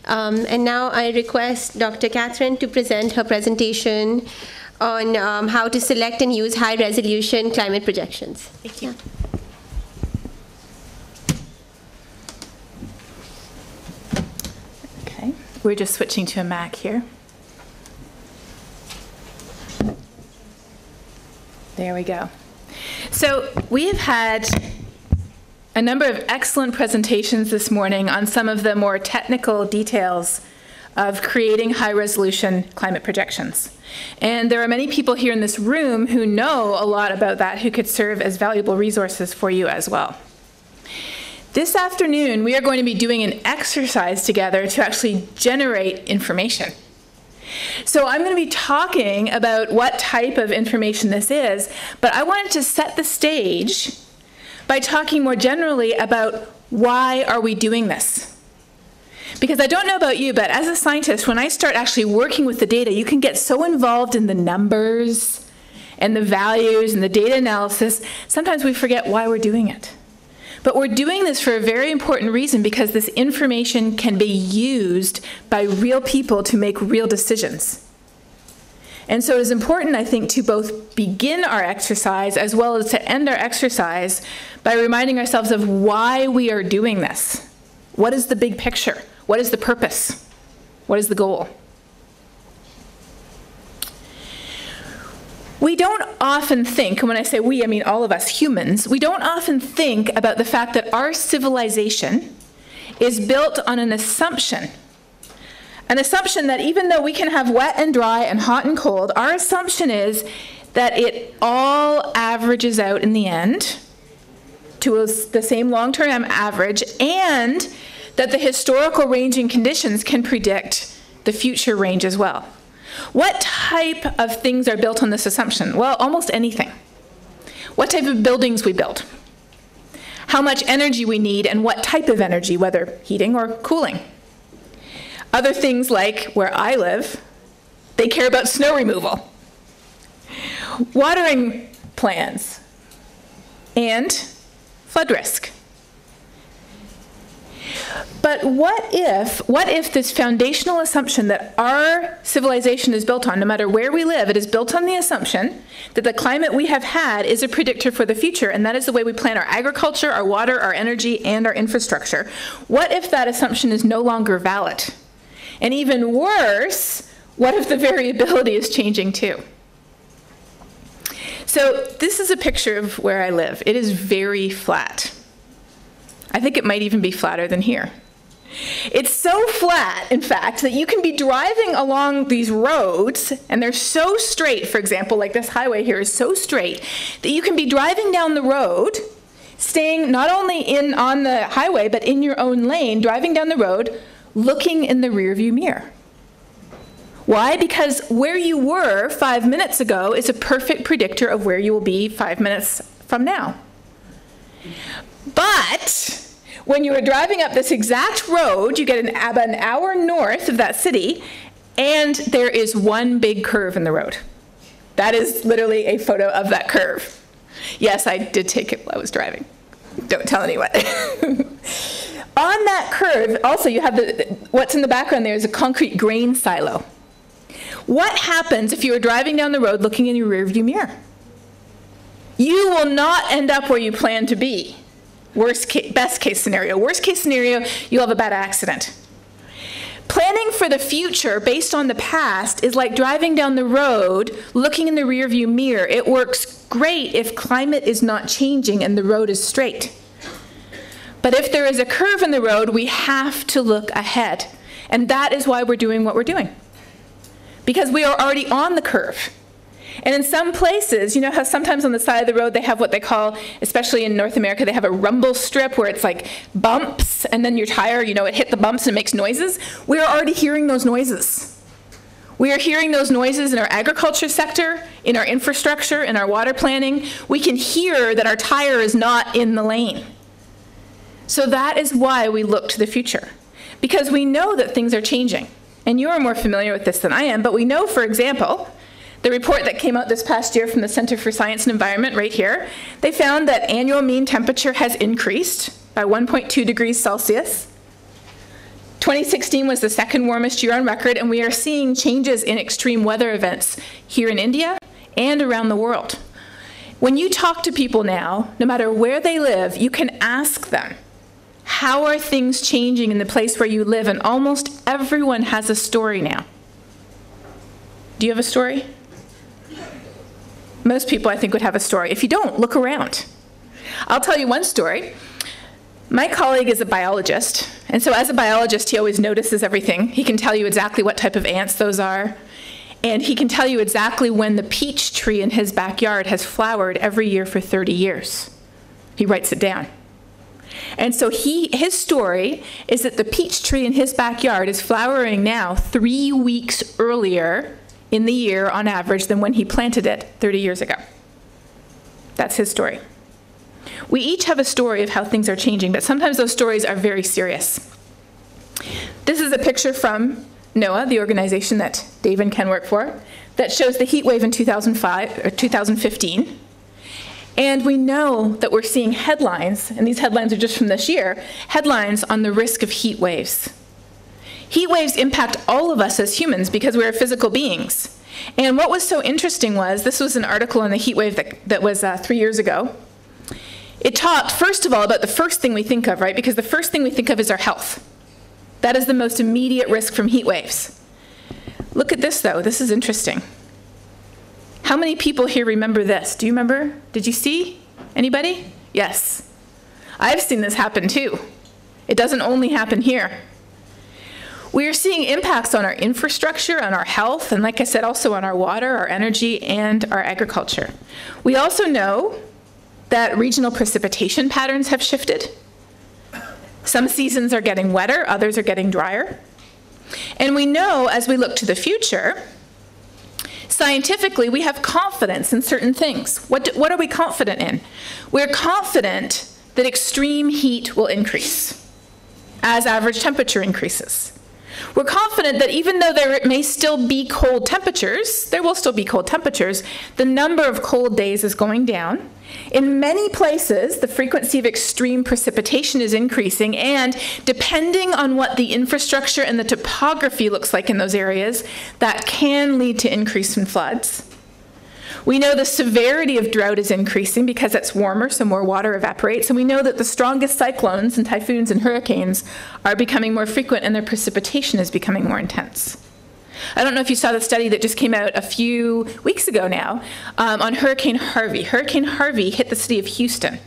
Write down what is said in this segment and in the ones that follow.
And now I request Dr. Katharine to present her presentation on how to select and use high-resolution climate projections. Thank you. Okay, we're just switching to a Mac here. There we go. So we have had a number of excellent presentations this morning on some of the more technical details of creating high-resolution climate projections. And there are many people here in this room who know a lot about that, who could serve as valuable resources for you as well. This afternoon, we are going to be doing an exercise together to actually generate information. So I'm going to be talking about what type of information this is, but I wanted to set the stage by talking more generally about why are we doing this. Because I don't know about you, but as a scientist, when I start actually working with the data, you can get so involved in the numbers and the values and the data analysis, sometimes we forget why we're doing it. But we're doing this for a very important reason, because this information can be used by real people to make real decisions. And so it is important, I think, to both begin our exercise as well as to end our exercise by reminding ourselves of why we are doing this. What is the big picture? What is the purpose? What is the goal? We don't often think, and when I say we, I mean all of us humans, we don't often think about the fact that our civilization is built on an assumption that even though we can have wet and dry and hot and cold, our assumption is that it all averages out in the end to the same long-term average, and that the historical ranging conditions can predict the future range as well. What type of things are built on this assumption? Well, almost anything. What type of buildings we build, how much energy we need, and what type of energy, whether heating or cooling. Other things like where I live, they care about snow removal, watering plans, and flood risk. But what if this foundational assumption that our civilization is built on, no matter where we live, it is built on the assumption that the climate we have had is a predictor for the future, and that is the way we plan our agriculture, our water, our energy, and our infrastructure. What if that assumption is no longer valid? And even worse, what if the variability is changing too? So this is a picture of where I live. It is very flat. I think it might even be flatter than here. It's so flat, in fact, that you can be driving along these roads, and they're so straight, for example, like this highway here is so straight, that you can be driving down the road, staying not only on the highway, but in your own lane, driving down the road, looking in the rearview mirror. Why? Because where you were 5 minutes ago is a perfect predictor of where you will be 5 minutes from now. But when you are driving up this exact road, you get about an hour north of that city, and there is one big curve in the road. That is literally a photo of that curve. Yes, I did take it while I was driving. Don't tell anyone. On that curve, also you have what's in the background there is a concrete grain silo. What happens if you are driving down the road looking in your rearview mirror? You will not end up where you plan to be. Best case scenario. Worst case scenario, you'll have a bad accident. Planning for the future based on the past is like driving down the road, looking in the rearview mirror. It works great if climate is not changing and the road is straight. But if there is a curve in the road, we have to look ahead. And that is why we're doing what we're doing. Because we are already on the curve. And in some places, you know how sometimes on the side of the road they have what they call, especially in North America, they have a rumble strip where it's like bumps, and then your tire, you know, it hit the bumps and makes noises. We are already hearing those noises. We are hearing those noises in our agriculture sector, in our infrastructure, in our water planning. We can hear that our tire is not in the lane. So that is why we look to the future, because we know that things are changing. And you are more familiar with this than I am, but we know, for example, the report that came out this past year from the Center for Science and Environment right here, they found that annual mean temperature has increased by 1.2 degrees Celsius. 2016 was the second warmest year on record, and we are seeing changes in extreme weather events here in India and around the world. When you talk to people now, no matter where they live, you can ask them, how are things changing in the place where you live? And almost everyone has a story now. Do you have a story? Most people, I think, would have a story. If you don't, look around. I'll tell you one story. My colleague is a biologist, and so as a biologist, he always notices everything. He can tell you exactly what type of ants those are, and he can tell you exactly when the peach tree in his backyard has flowered every year for 30 years. He writes it down. And so his story is that the peach tree in his backyard is flowering now 3 weeks earlier in the year on average than when he planted it 30 years ago. That's his story. We each have a story of how things are changing, but sometimes those stories are very serious. This is a picture from NOAA, the organization that Dave and Ken work for, that shows the heat wave in 2015. And we know that we're seeing headlines, and these headlines are just from this year, headlines on the risk of heat waves. Heat waves impact all of us as humans because we're physical beings. And what was so interesting was, this was an article on the heat wave that was 3 years ago. It talked, first of all, about the first thing we think of, right? Because the first thing we think of is our health. That is the most immediate risk from heat waves. Look at this, though. This is interesting. How many people here remember this? Do you remember? Did you see? Anybody? Yes. I've seen this happen, too. It doesn't only happen here. We are seeing impacts on our infrastructure, on our health, and like I said, also on our water, our energy, and our agriculture. We also know that regional precipitation patterns have shifted. Some seasons are getting wetter, others are getting drier. And we know, as we look to the future, scientifically, we have confidence in certain things. What are we confident in? We're confident that extreme heat will increase as average temperature increases. We're confident that even though there may still be cold temperatures, there will still be cold temperatures, the number of cold days is going down. In many places, the frequency of extreme precipitation is increasing, and depending on what the infrastructure and the topography looks like in those areas, that can lead to increase in floods. We know the severity of drought is increasing because it's warmer, so more water evaporates, and we know that the strongest cyclones and typhoons and hurricanes are becoming more frequent and their precipitation is becoming more intense. I don't know if you saw the study that just came out a few weeks ago now on Hurricane Harvey. Hurricane Harvey hit the city of Houston.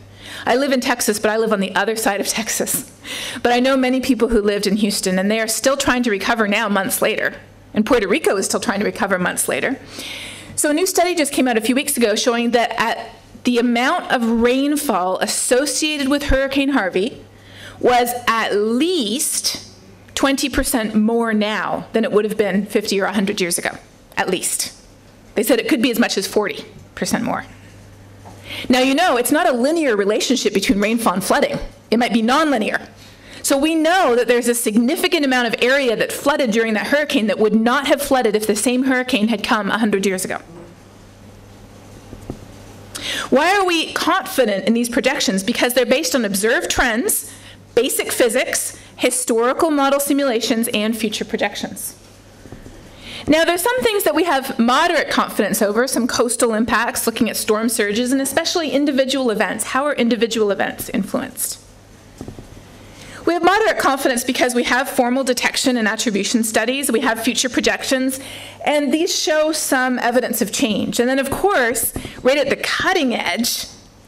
I live in Texas, but I live on the other side of Texas. But I know many people who lived in Houston, and they are still trying to recover now months later. And Puerto Rico is still trying to recover months later. So a new study just came out a few weeks ago showing that at the amount of rainfall associated with Hurricane Harvey was at least 20% more now than it would have been 50 or 100 years ago, at least. They said it could be as much as 40% more. Now, you know, it's not a linear relationship between rainfall and flooding. It might be nonlinear. So we know that there's a significant amount of area that flooded during that hurricane that would not have flooded if the same hurricane had come 100 years ago. Why are we confident in these projections? Because they're based on observed trends, basic physics, historical model simulations, and future projections. Now, there's some things that we have moderate confidence over, some coastal impacts, looking at storm surges, and especially individual events. How are individual events influenced? We have moderate confidence because we have formal detection and attribution studies, we have future projections, and these show some evidence of change. And then, of course, right at the cutting edge,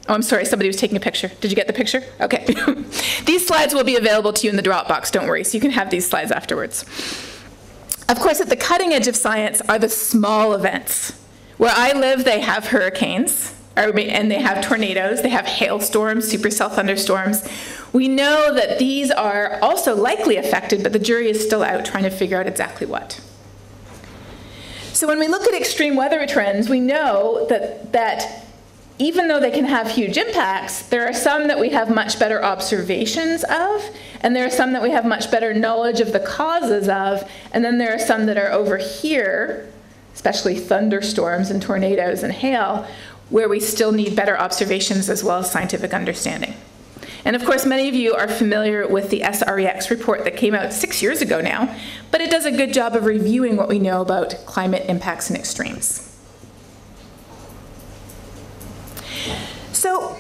oh, I'm sorry, somebody was taking a picture. Did you get the picture? Okay. These slides will be available to you in the Dropbox, don't worry, so you can have these slides afterwards. Of course, at the cutting edge of science are the small events. Where I live, they have hurricanes, and they have tornadoes, they have hailstorms, supercell thunderstorms. We know that these are also likely affected, but the jury is still out trying to figure out exactly what. So when we look at extreme weather trends, we know that even though they can have huge impacts, there are some that we have much better observations of, and there are some that we have much better knowledge of the causes of, and then there are some that are over here, especially thunderstorms and tornadoes and hail, where we still need better observations as well as scientific understanding. And of course, many of you are familiar with the SREX report that came out 6 years ago now, but it does a good job of reviewing what we know about climate impacts and extremes. So,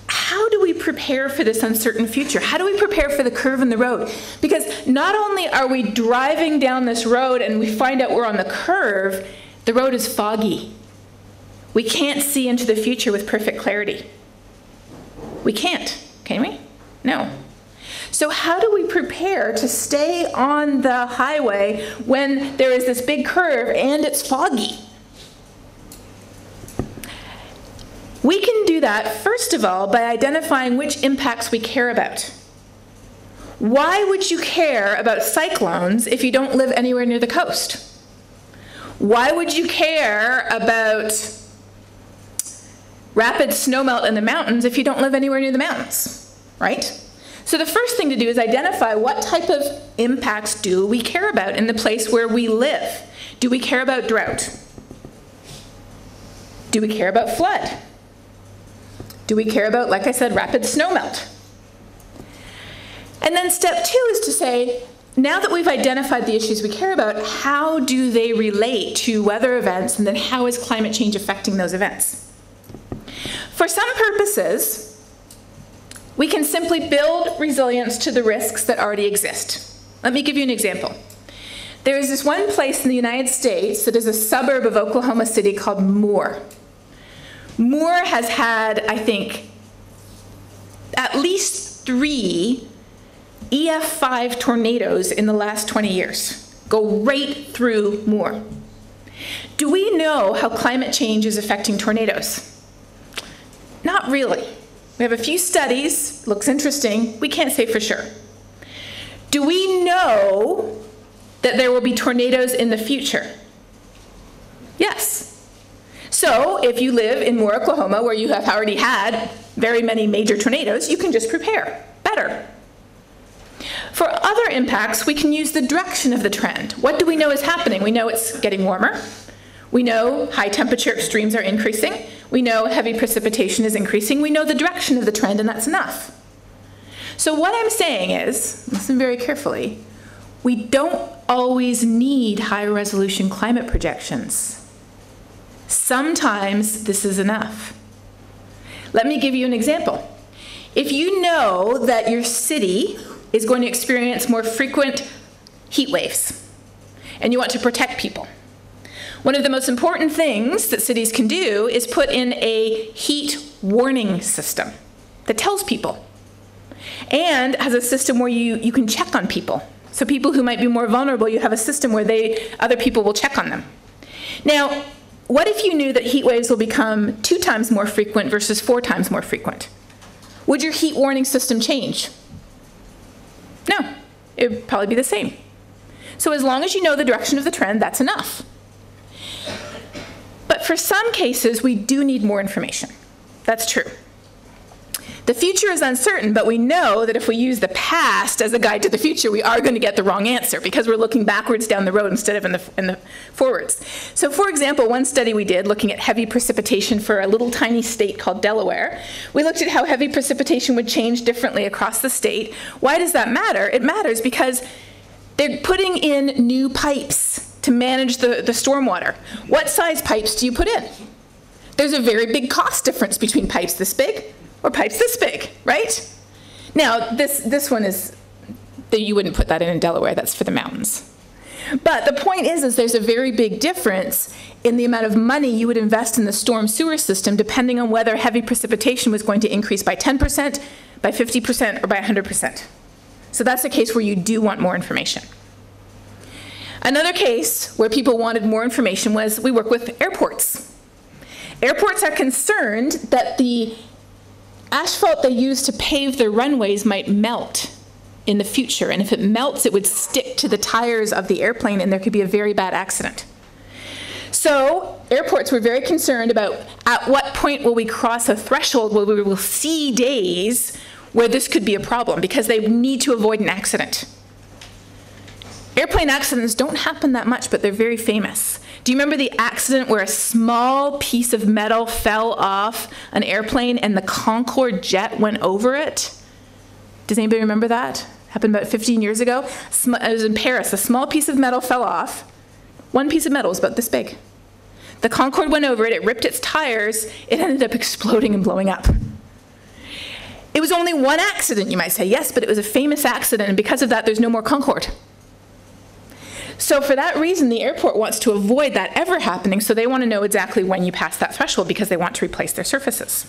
how do we prepare for this uncertain future? How do we prepare for the curve in the road? Because not only are we driving down this road and we find out we're on the curve, the road is foggy. We can't see into the future with perfect clarity. We can't, can we? No. So how do we prepare to stay on the highway when there is this big curve and it's foggy? We can do that, first of all, by identifying which impacts we care about. Why would you care about cyclones if you don't live anywhere near the coast? Why would you care about rapid snowmelt in the mountains if you don't live anywhere near the mountains, right? So the first thing to do is identify what type of impacts do we care about in the place where we live. Do we care about drought? Do we care about flood? Do we care about, like I said, rapid snowmelt? And then step 2 is to say, now that we've identified the issues we care about, how do they relate to weather events, and then how is climate change affecting those events? For some purposes, we can simply build resilience to the risks that already exist. Let me give you an example. There is this one place in the United States that is a suburb of Oklahoma City called Moore. Moore has had, I think, at least 3 EF5 tornadoes in the last 20 years. Go right through Moore. Do we know how climate change is affecting tornadoes? Not really. We have a few studies, looks interesting, we can't say for sure. Do we know that there will be tornadoes in the future? Yes. So if you live in Moore, Oklahoma, where you have already had very many major tornadoes, you can just prepare better. For other impacts, we can use the direction of the trend. What do we know is happening? We know it's getting warmer. We know high temperature extremes are increasing. We know heavy precipitation is increasing. We know the direction of the trend, and that's enough. So what I'm saying is, listen very carefully, we don't always need high-resolution climate projections. Sometimes this is enough. Let me give you an example. If you know that your city is going to experience more frequent heat waves, and you want to protect people, one of the most important things that cities can do is put in a heat warning system that tells people, and has a system where you can check on people. So people who might be more vulnerable, you have a system where other people will check on them. Now, what if you knew that heat waves will become 2 times more frequent versus 4 times more frequent? Would your heat warning system change? No, it would probably be the same. So as long as you know the direction of the trend, that's enough. But for some cases, we do need more information. That's true. The future is uncertain, but we know that if we use the past as a guide to the future, we are going to get the wrong answer because we're looking backwards down the road instead of in the forwards. So for example, one study we did looking at heavy precipitation for a little tiny state called Delaware, we looked at how heavy precipitation would change differently across the state. Why does that matter? It matters because they're putting in new pipes to manage the stormwater. What size pipes do you put in? There's a very big cost difference between pipes this big or pipes this big, right? Now, this one is, you wouldn't put that in Delaware, that's for the mountains. But the point is there's a very big difference in the amount of money you would invest in the storm sewer system depending on whether heavy precipitation was going to increase by 10%, by 50%, or by 100%. So that's a case where you do want more information. Another case where people wanted more information was we work with airports. Airports are concerned that the asphalt they use to pave their runways might melt in the future, and if it melts, it would stick to the tires of the airplane, and there could be a very bad accident. So airports were very concerned about at what point will we cross a threshold where we will see days where this could be a problem, because they need to avoid an accident. Airplane accidents don't happen that much, but they're very famous. Do you remember the accident where a small piece of metal fell off an airplane and the Concorde jet went over it? Does anybody remember that? Happened about 15 years ago. It was in Paris. A small piece of metal fell off. One piece of metal was about this big. The Concorde went over it. It ripped its tires. It ended up exploding and blowing up. It was only one accident, you might say. Yes, but it was a famous accident, and because of that, there's no more Concorde. So for that reason, the airport wants to avoid that ever happening, so they want to know exactly when you pass that threshold because they want to replace their surfaces.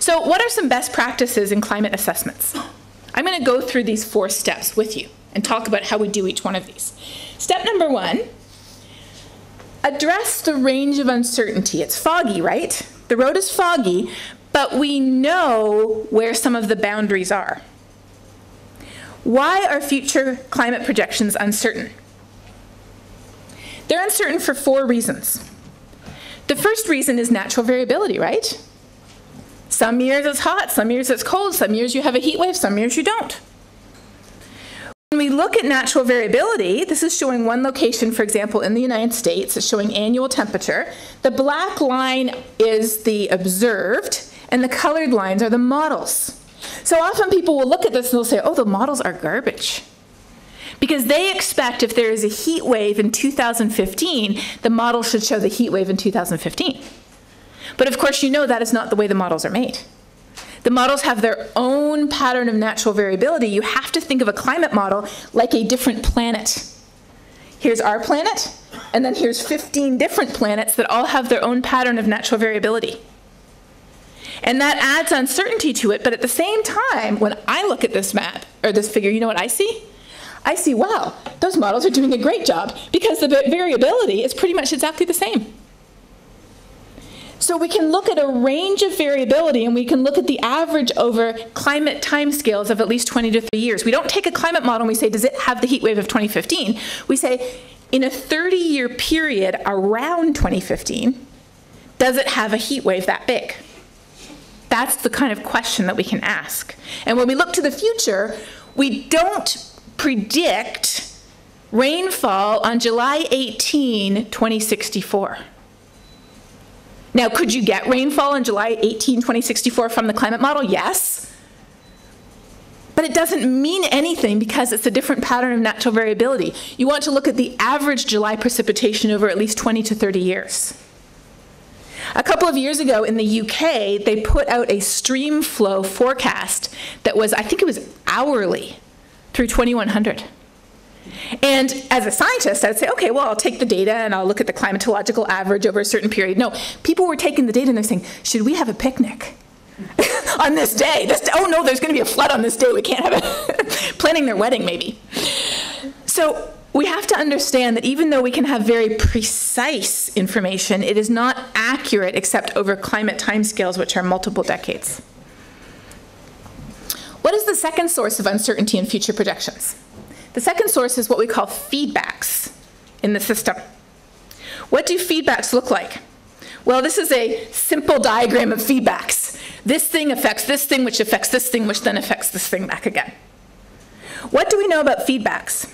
So what are some best practices in climate assessments? I'm going to go through these 4 steps with you and talk about how we do each one of these. Step number 1, address the range of uncertainty. It's foggy, right? The road is foggy, but we know where some of the boundaries are. Why are future climate projections uncertain? They're uncertain for 4 reasons. The first reason is natural variability, right? Some years it's hot, some years it's cold, some years you have a heat wave, some years you don't. When we look at natural variability, this is showing one location, for example, in the United States. It's showing annual temperature. The black line is the observed, and the colored lines are the models. So often people will look at this and they'll say, oh, the models are garbage. Because they expect if there is a heat wave in 2015, the model should show the heat wave in 2015. But of course, you know that is not the way the models are made. The models have their own pattern of natural variability. You have to think of a climate model like a different planet. Here's our planet, and then here's 15 different planets that all have their own pattern of natural variability. And that adds uncertainty to it, but at the same time, when I look at this map, or this figure, you know what I see? I see, wow, those models are doing a great job because the variability is pretty much exactly the same. So we can look at a range of variability, and we can look at the average over climate timescales of at least 20 to 30 years. We don't take a climate model and we say, does it have the heat wave of 2015? We say, in a 30-year period around 2015, does it have a heat wave that big? That's the kind of question that we can ask. And when we look to the future, we don't predict rainfall on July 18, 2064. Now, could you get rainfall on July 18, 2064 from the climate model? Yes. But it doesn't mean anything because it's a different pattern of natural variability. You want to look at the average July precipitation over at least 20 to 30 years. A couple of years ago in the UK, they put out a stream flow forecast that was, I think it was hourly through 2100. And as a scientist, I would say, okay, well, I'll take the data and I'll look at the climatological average over a certain period. No, people were taking the data and they're saying, should we have a picnic on this day? Oh no, there's going to be a flood on this day. We can't have it. Planning their wedding, maybe. So we have to understand that even though we can have very precise information, it is not accurate except over climate timescales, which are multiple decades. What is the second source of uncertainty in future projections? The second source is what we call feedbacks in the system. What do feedbacks look like? Well, this is a simple diagram of feedbacks. This thing affects this thing, which affects this thing, which then affects this thing back again. What do we know about feedbacks?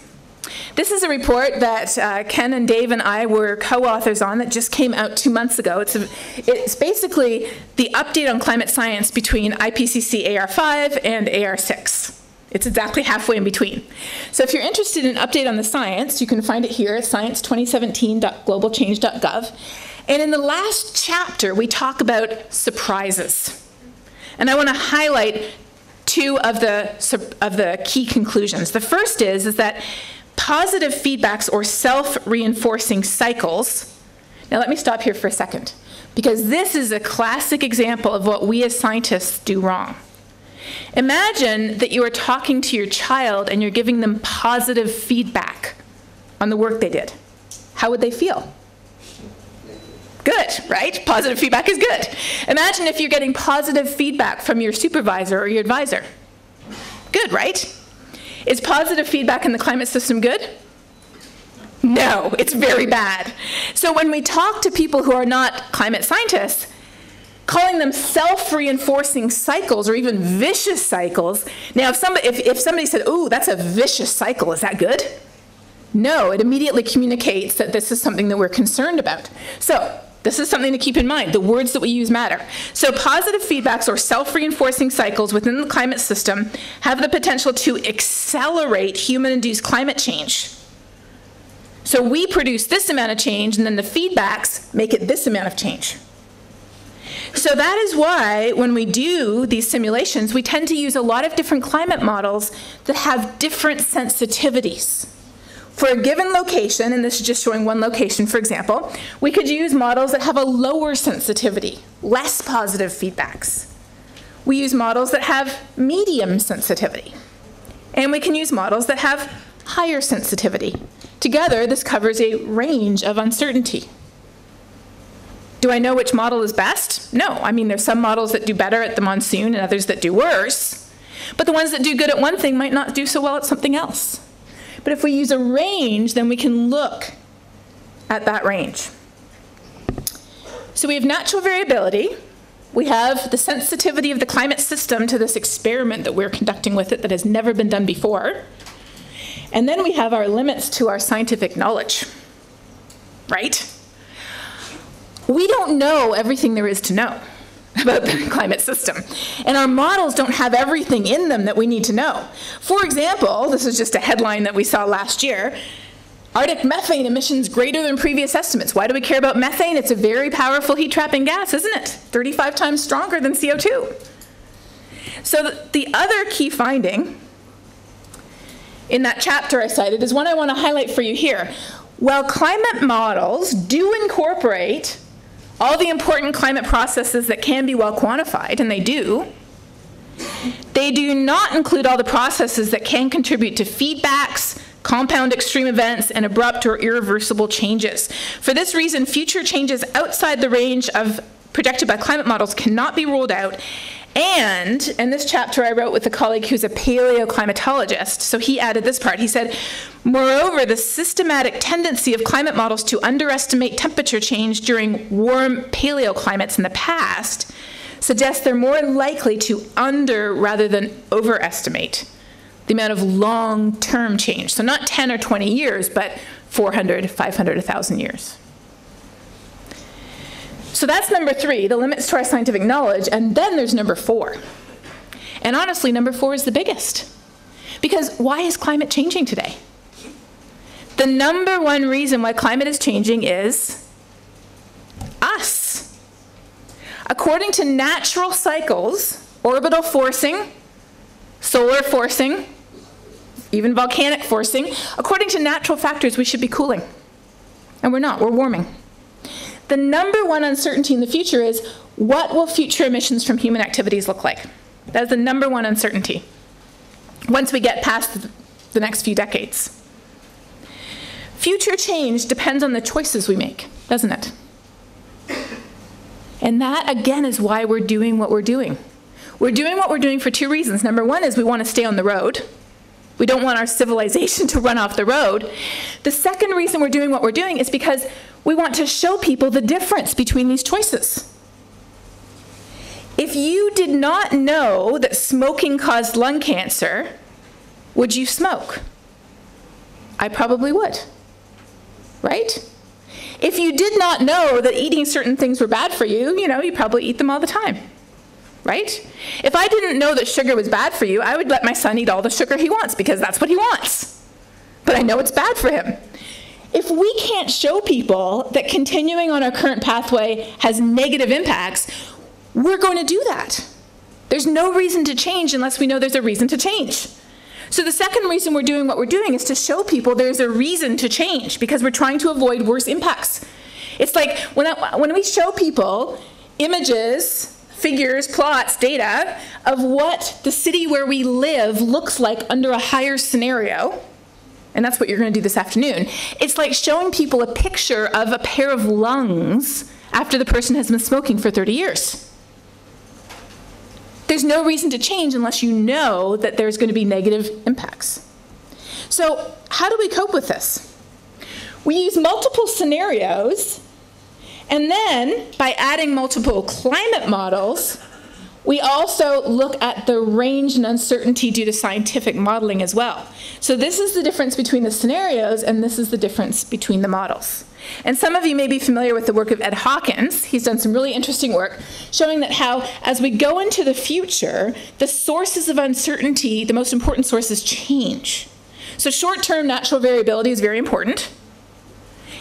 This is a report that Ken and Dave and I were co-authors on that just came out 2 months ago. It's basically the update on climate science between IPCC AR5 and AR6. It's exactly halfway in between. So if you're interested in an update on the science, you can find it here at science2017.globalchange.gov. And in the last chapter, we talk about surprises. And I want to highlight 2 of the key conclusions. The first is that positive feedbacks or self-reinforcing cycles. Now let me stop here for a second, because this is a classic example of what we as scientists do wrong. Imagine that you are talking to your child and you're giving them positive feedback on the work they did. How would they feel? Good, right? Positive feedback is good. Imagine if you're getting positive feedback from your supervisor or your advisor. Good, right? Is positive feedback in the climate system good? No, it's very bad. So when we talk to people who are not climate scientists, calling them self-reinforcing cycles or even vicious cycles. Now, if somebody said, "Ooh, that's a vicious cycle," is that good? No, it immediately communicates that this is something that we're concerned about. So this is something to keep in mind. The words that we use matter. So positive feedbacks or self-reinforcing cycles within the climate system have the potential to accelerate human-induced climate change. So we produce this amount of change, and then the feedbacks make it this amount of change. So that is why when we do these simulations, we tend to use a lot of different climate models that have different sensitivities. For a given location, and this is just showing one location, for example, we could use models that have a lower sensitivity, less positive feedbacks. We use models that have medium sensitivity. And we can use models that have higher sensitivity. Together, this covers a range of uncertainty. Do I know which model is best? No. I mean, there's some models that do better at the monsoon and others that do worse. But the ones that do good at one thing might not do so well at something else. But if we use a range, then we can look at that range. So we have natural variability. We have the sensitivity of the climate system to this experiment that we're conducting with it that has never been done before. And then we have our limits to our scientific knowledge, right? We don't know everything there is to know about the climate system. And our models don't have everything in them that we need to know. For example, this is just a headline that we saw last year, Arctic methane emissions greater than previous estimates. Why do we care about methane? It's a very powerful heat-trapping gas, isn't it? 35 times stronger than CO2. So the other key finding in that chapter I cited is one I want to highlight for you here. While climate models do incorporate all the important climate processes that can be well quantified, and they do not include all the processes that can contribute to feedbacks, compound extreme events, and abrupt or irreversible changes. For this reason, future changes outside the range of projected by climate models cannot be ruled out. And in this chapter I wrote with a colleague who's a paleoclimatologist, so he added this part. He said, moreover, the systematic tendency of climate models to underestimate temperature change during warm paleoclimates in the past suggests they're more likely to rather than overestimate the amount of long-term change. So not 10 or 20 years, but 400, 500, 1,000 years. So that's number 3, the limits to our scientific knowledge, and then there's number 4. And honestly, number 4 is the biggest. Because why is climate changing today? The number one reason why climate is changing is us. According to natural cycles, orbital forcing, solar forcing, even volcanic forcing, according to natural factors, we should be cooling. And we're not, we're warming. The number one uncertainty in the future is, what will future emissions from human activities look like? That is the number one uncertainty once we get past the next few decades. Future change depends on the choices we make, doesn't it? And that, again, is why we're doing what we're doing. We're doing what we're doing for 2 reasons. Number 1 is we want to stay on the road. We don't want our civilization to run off the road. The second reason we're doing what we're doing is because we want to show people the difference between these choices. If you did not know that smoking caused lung cancer, would you smoke? I probably would, right? If you did not know that eating certain things were bad for you, you probably eat them all the time, right? If I didn't know that sugar was bad for you, I would let my son eat all the sugar he wants because that's what he wants. But I know it's bad for him. If we can't show people that continuing on our current pathway has negative impacts, we're going to do that. There's no reason to change unless we know there's a reason to change. So the second reason we're doing what we're doing is to show people there's a reason to change because we're trying to avoid worse impacts. It's like when we show people images, figures, plots, data of what the city where we live looks like under a higher scenario, and that's what you're going to do this afternoon. It's like showing people a picture of a pair of lungs after the person has been smoking for 30 years. There's no reason to change unless you know that there's going to be negative impacts. So how do we cope with this? We use multiple scenarios, and then by adding multiple climate models, We also look at the range and uncertainty due to scientific modeling as well. So this is the difference between the scenarios, and this is the difference between the models. And some of you may be familiar with the work of Ed Hawkins. He's done some really interesting work showing that how, as we go into the future, the sources of uncertainty, the most important sources, change. So short-term natural variability is very important,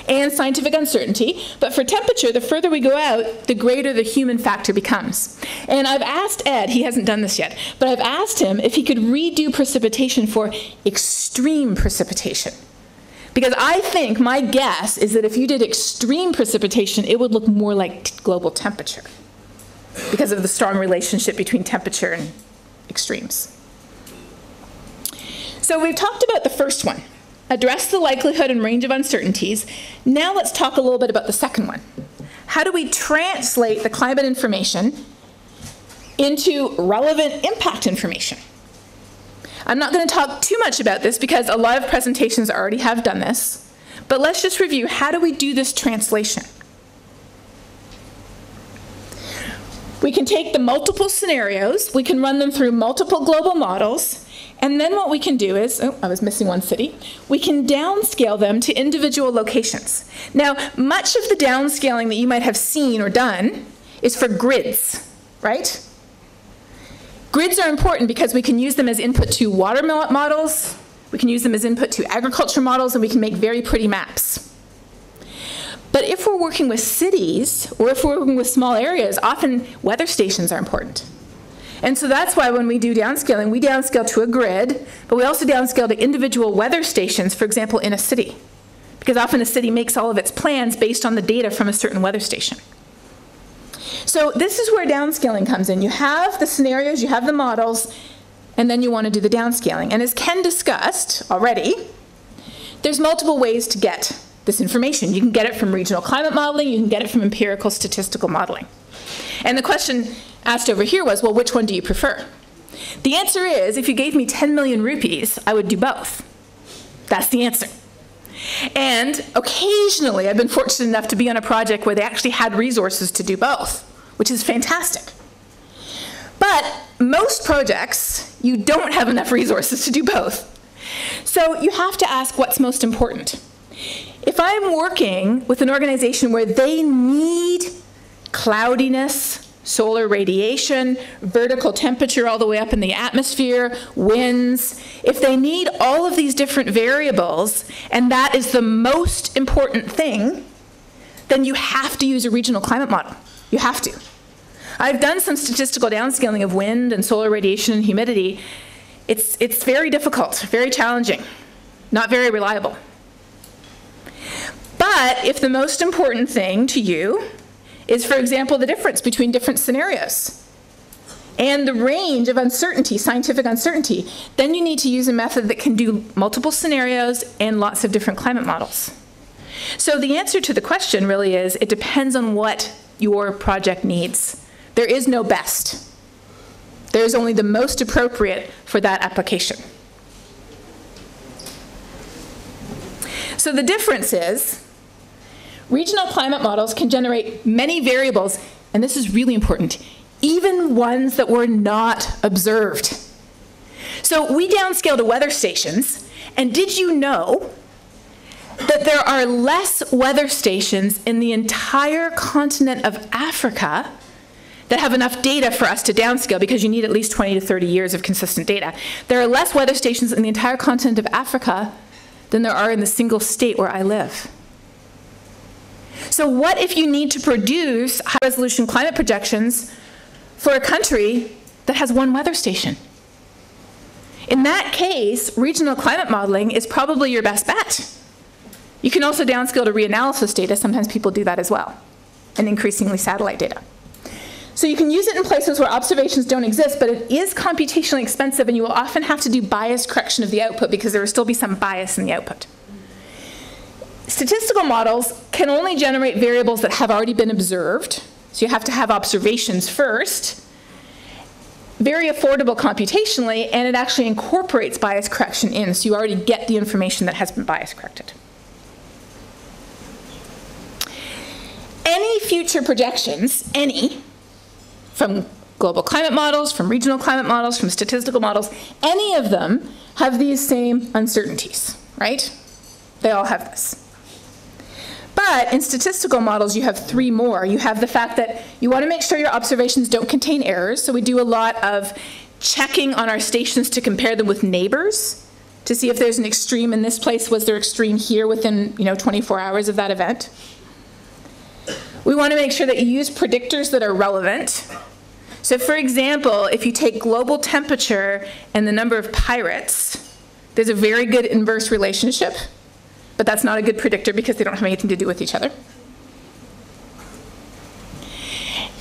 and scientific uncertainty. But for temperature, the further we go out, the greater the human factor becomes. And I've asked Ed, he hasn't done this yet, but I've asked him if he could redo precipitation for extreme precipitation. Because I think, my guess is that if you did extreme precipitation, it would look more like global temperature because of the strong relationship between temperature and extremes. So we've talked about the first one, address the likelihood and range of uncertainties. Now let's talk a little bit about the second one. How do we translate the climate information into relevant impact information? I'm not going to talk too much about this because a lot of presentations already have done this, but let's just review, how do we do this translation? We can take the multiple scenarios, we can run them through multiple global models, and then what we can do is, oh, I was missing one city, we can downscale them to individual locations. Now, much of the downscaling that you might have seen or done is for grids, right? Grids are important because we can use them as input to water models, we can use them as input to agriculture models, and we can make very pretty maps. But if we're working with cities, or if we're working with small areas, often weather stations are important. And so that's why when we do downscaling, we downscale to a grid, but we also downscale to individual weather stations, for example, in a city. Because often a city makes all of its plans based on the data from a certain weather station. So this is where downscaling comes in. You have the scenarios, you have the models, and then you want to do the downscaling. And as Ken discussed already, there's multiple ways to get this information. You can get it from regional climate modeling, you can get it from empirical statistical modeling. And the question asked over here was, well, which one do you prefer? The answer is, if you gave me 10 million rupees, I would do both. That's the answer. And occasionally, I've been fortunate enough to be on a project where they actually had resources to do both, which is fantastic. But most projects, you don't have enough resources to do both. So you have to ask what's most important. If I'm working with an organization where they need cloudiness, solar radiation, vertical temperature all the way up in the atmosphere, winds, if they need all of these different variables, and that is the most important thing, then you have to use a regional climate model. You have to. I've done some statistical downscaling of wind and solar radiation and humidity. It's very difficult, very challenging, not very reliable. But if the most important thing to you is, for example, the difference between different scenarios and the range of uncertainty, scientific uncertainty, then you need to use a method that can do multiple scenarios and lots of different climate models. So the answer to the question really is, it depends on what your project needs. There is no best. There is only the most appropriate for that application. So the difference is, regional climate models can generate many variables, and this is really important, even ones that were not observed. So we downscale to weather stations, and did you know that there are less weather stations in the entire continent of Africa that have enough data for us to downscale, because you need at least 20 to 30 years of consistent data. There are less weather stations in the entire continent of Africa than there are in the single state where I live. So what if you need to produce high-resolution climate projections for a country that has one weather station? In that case, regional climate modeling is probably your best bet. You can also downscale to reanalysis data. Sometimes people do that as well, and increasingly satellite data. So you can use it in places where observations don't exist, but it is computationally expensive, and you will often have to do bias correction of the output because there will still be some bias in the output. Statistical models can only generate variables that have already been observed, so you have to have observations first. Very affordable computationally, and it actually incorporates bias correction in, so you already get the information that has been bias corrected. Any future projections, any, from global climate models, from regional climate models, from statistical models, any of them have these same uncertainties, right? They all have this. But in statistical models, you have three more. You have the fact that you want to make sure your observations don't contain errors, so we do a lot of checking on our stations to compare them with neighbors to see if there's an extreme in this place. Was there extreme here within 24 hours of that event? We want to make sure that you use predictors that are relevant. So for example, if you take global temperature and the number of pirates, there's a very good inverse relationship, but that's not a good predictor because they don't have anything to do with each other.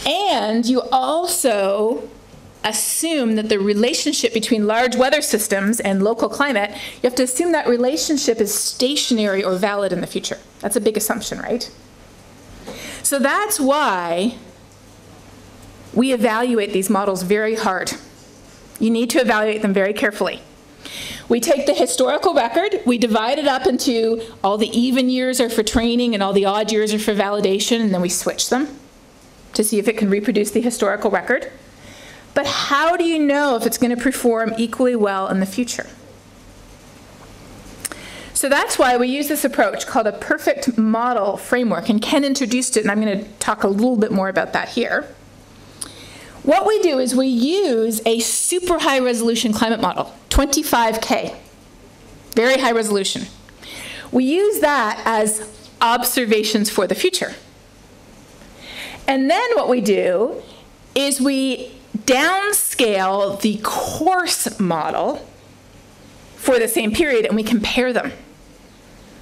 And you also assume that the relationship between large weather systems and local climate, you have to assume that relationship is stationary or valid in the future. That's a big assumption, right? So that's why we evaluate these models very hard. You need to evaluate them very carefully. We take the historical record, we divide it up into all the even years are for training and all the odd years are for validation, and then we switch them to see if it can reproduce the historical record. But how do you know if it's going to perform equally well in the future? So that's why we use this approach called a perfect model framework, and Ken introduced it, and I'm going to talk a little bit more about that here. What we do is we use a super high resolution climate model, 25K, very high resolution. We use that as observations for the future. And then what we do is we downscale the coarse model for the same period and we compare them.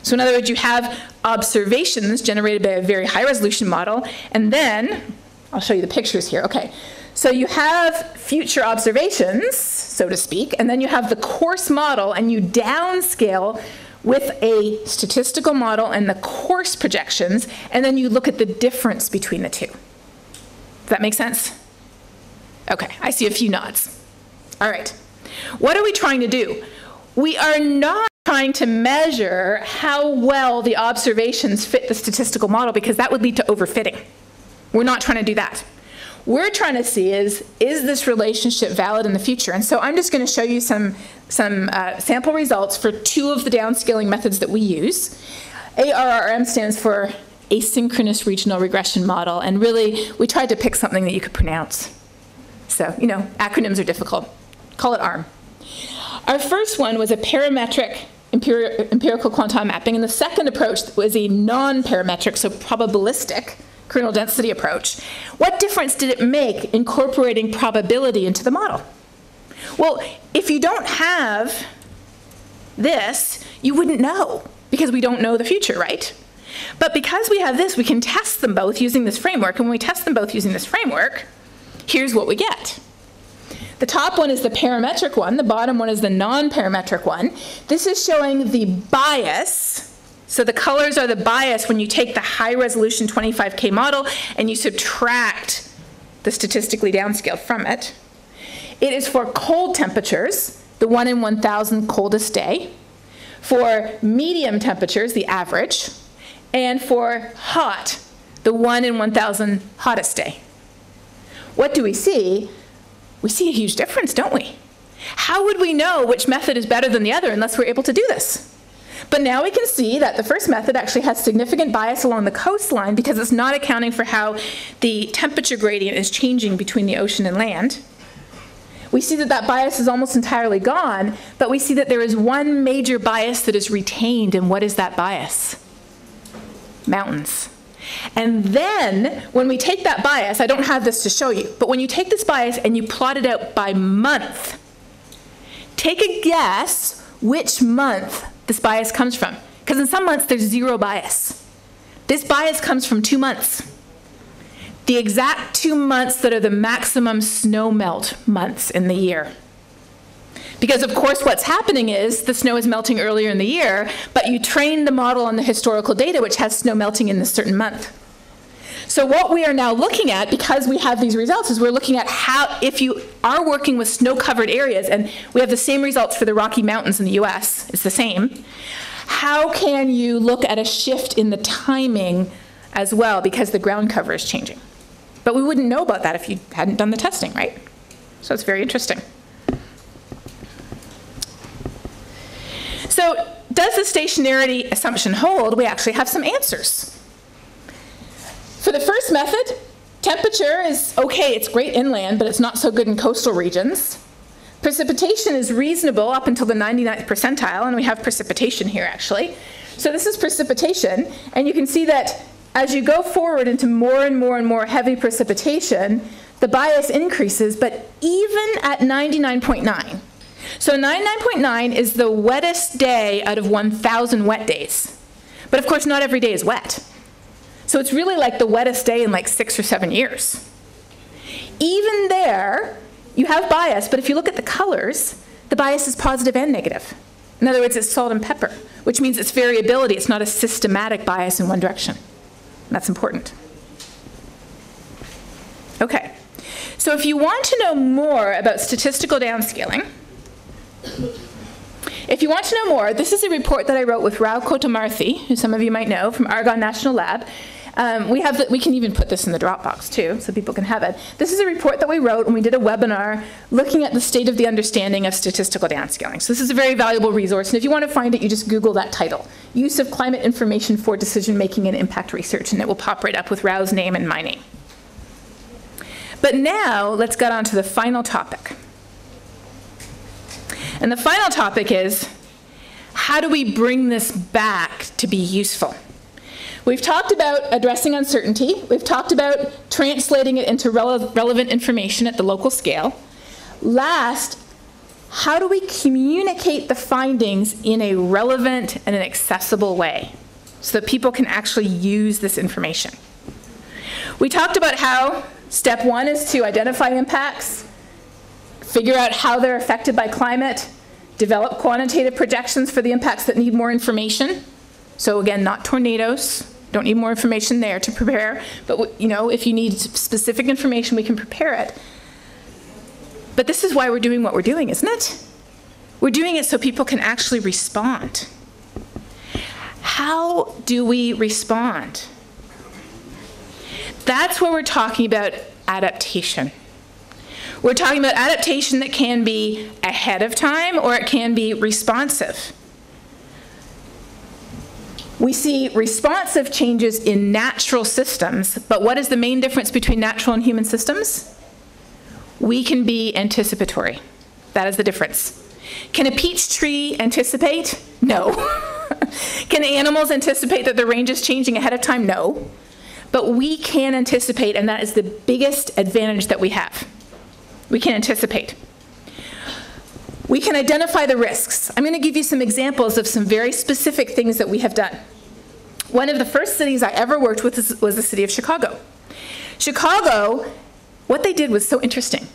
So in other words, you have observations generated by a very high resolution model, and then, I'll show you the pictures here, okay. So you have future observations, so to speak, and then you have the coarse model, and you downscale with a statistical model and the coarse projections, and then you look at the difference between the two. Does that make sense? Okay, I see a few nods. All right, what are we trying to do? We are not trying to measure how well the observations fit the statistical model, because that would lead to overfitting. We're not trying to do that. We're trying to see is this relationship valid in the future? And so I'm just going to show you some sample results for two of the downscaling methods that we use. ARRM stands for Asynchronous Regional Regression Model, and really we tried to pick something that you could pronounce. So, acronyms are difficult. Call it ARM. Our first one was a parametric empirical quantile mapping, and the second approach was a non-parametric, so probabilistic kernel density approach. What difference did it make incorporating probability into the model? Well, if you don't have this, you wouldn't know, because we don't know the future, right? But because we have this, we can test them both using this framework, and when we test them both using this framework, here's what we get. The top one is the parametric one, the bottom one is the non-parametric one. This is showing the bias. So the colors are the bias when you take the high resolution 25K model and you subtract the statistically downscaled from it. It is for cold temperatures, the 1 in 1,000 coldest day, for medium temperatures, the average, and for hot, the 1 in 1,000 hottest day. What do we see? We see a huge difference, don't we? How would we know which method is better than the other unless we're able to do this? But now we can see that the first method actually has significant bias along the coastline because it's not accounting for how the temperature gradient is changing between the ocean and land. We see that that bias is almost entirely gone, but we see that there is one major bias that is retained, and what is that bias? Mountains. And then, when we take that bias, I don't have this to show you, but when you take this bias and you plot it out by month, take a guess which month this bias comes from. Because in some months, there's zero bias. This bias comes from 2 months. The exact 2 months that are the maximum snow melt months in the year. Because of course what's happening is the snow is melting earlier in the year, but you train the model on the historical data which has snow melting in this certain month. So what we are now looking at, because we have these results, is we're looking at how, if you are working with snow-covered areas, and we have the same results for the Rocky Mountains in the US, it's the same, how can you look at a shift in the timing as well because the ground cover is changing? But we wouldn't know about that if you hadn't done the testing, right? So it's very interesting. So does the stationarity assumption hold? We actually have some answers. For the first method, temperature is okay, it's great inland, but it's not so good in coastal regions. Precipitation is reasonable up until the 99th percentile, and we have precipitation here actually. So this is precipitation, and you can see that as you go forward into more and more and more heavy precipitation, the bias increases, but even at 99.9. So 99.9 is the wettest day out of 1,000 wet days. But of course, not every day is wet. So it's really like the wettest day in like 6 or 7 years. Even there, you have bias, but if you look at the colors, the bias is positive and negative. In other words, it's salt and pepper, which means it's variability. It's not a systematic bias in one direction. That's important. Okay, so if you want to know more about statistical downscaling, this is a report that I wrote with Rao Kotamarthi, who some of you might know from Argonne National Lab. We can even put this in the Dropbox too, so people can have it. This is a report that we wrote when we did a webinar looking at the state of the understanding of statistical downscaling. So this is a very valuable resource, and if you want to find it, you just Google that title, Use of Climate Information for Decision Making and Impact Research, and it will pop right up with Rao's name and my name. But now, let's get on to the final topic. And the final topic is, how do we bring this back to be useful? We've talked about addressing uncertainty. We've talked about translating it into relevant information at the local scale. Last, how do we communicate the findings in a relevant and an accessible way so that people can actually use this information? We talked about how step one is to identify impacts, figure out how they're affected by climate, develop quantitative projections for the impacts that need more information. So again, not tornadoes, don't need more information there to prepare, but if you need specific information, we can prepare it. But this is why we're doing what we're doing, isn't it? We're doing it so people can actually respond. How do we respond? That's where we're talking about adaptation. We're talking about adaptation that can be ahead of time or it can be responsive. We see responsive changes in natural systems, but what is the main difference between natural and human systems? We can be anticipatory. That is the difference. Can a peach tree anticipate? No. Can animals anticipate that the range is changing ahead of time? No. But we can anticipate, and that is the biggest advantage that we have. We can anticipate. We can identify the risks. I'm going to give you some examples of some very specific things that we have done. One of the first cities I ever worked with was the city of Chicago. Chicago, what they did was so interesting.